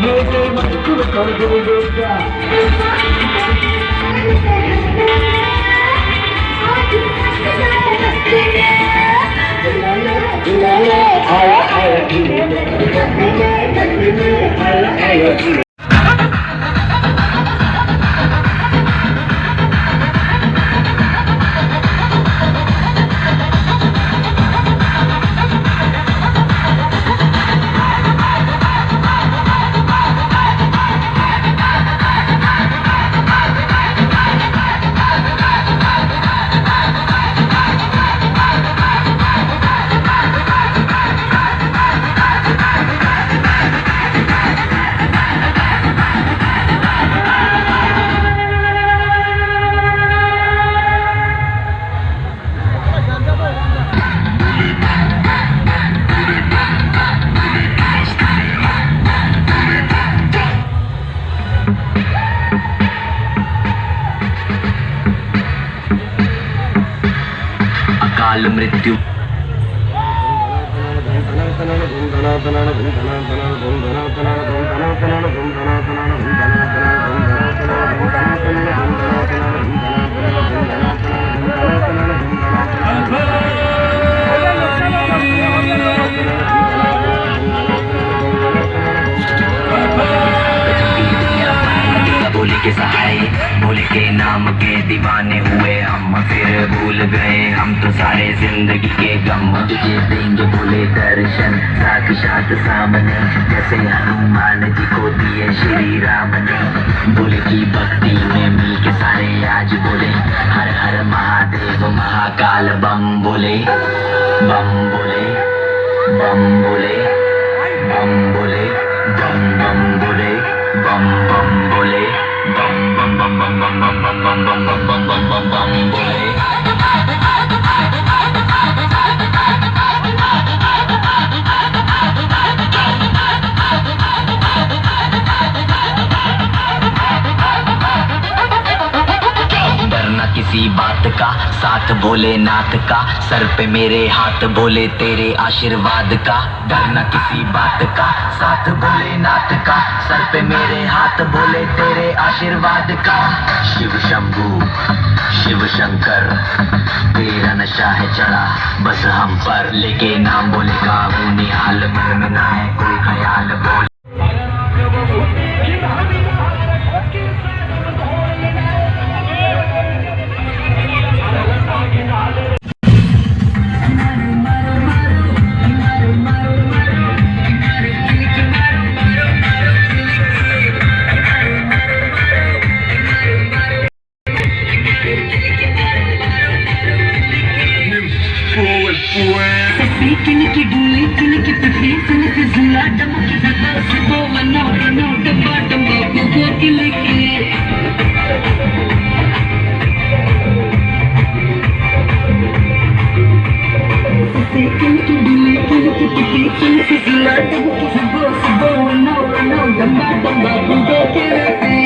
मेरे मन को कर देगा। आया आया अकाल मृत्यु भोले के सहाय, भोले के नाम के दीवाने हुए हम, फिर भूल गए हम तो सारे जिंदगी के गम। तुझे देंगे भोले दर्शन साक्षात सामने, जैसे हनुमान जी को दिए श्री राम ने। भोले की भक्ति में मिल के सारे आज बोले, हर हर महादेव महाकाल बम बोले, बम बोले, बम बोले, बम बोले, बम बम बोले, बम बम बोले, बम बम बम बम बम बम बम बम बम बम बम बम बम बोले। किसी बात का साथ भोलेनाथ का, सर पे मेरे हाथ भोले तेरे आशीर्वाद का। डरना किसी बात का साथ भोलेनाथ का, सर पे मेरे हाथ भोले तेरे आशीर्वाद का। शिव शंभू शिव शंकर तेरा नशा है चढ़ा बस हम पर, लेके नाम बोले का निहाल, मन में ना है कोई ख्याल बोल। Kiniki duli, kiniki pipi, kiniki zula, damuki zaka, sibo wana, no, damba, damba, bugo kiliki. Kiniki duli, kiniki pipi, kiniki zula, damuki zaka, sibo wana, no, damba, damba, bugo kiliki.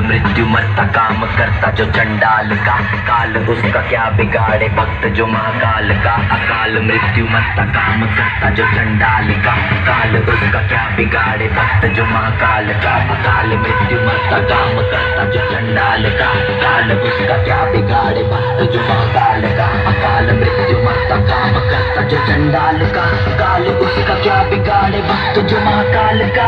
मृत्यु मरता काम करता जो चंडाल का, काल उसका क्या बिगाड़े भक्त जो महाकाल का। अकाल मृत्यु मरता काम करता जो चंडाल का, काल उसका क्या बिगाड़े भक्त जो महाकाल का। अकाल मृत्यु मरता काम करता जो चंडाल का, काल उसका क्या बिगाड़े भक्त जो महाकाल का। अकाल मृत्यु मरता काम करता जो चंडाल का, काल उसका क्या बिगाड़े भक्त जो महाकाल का।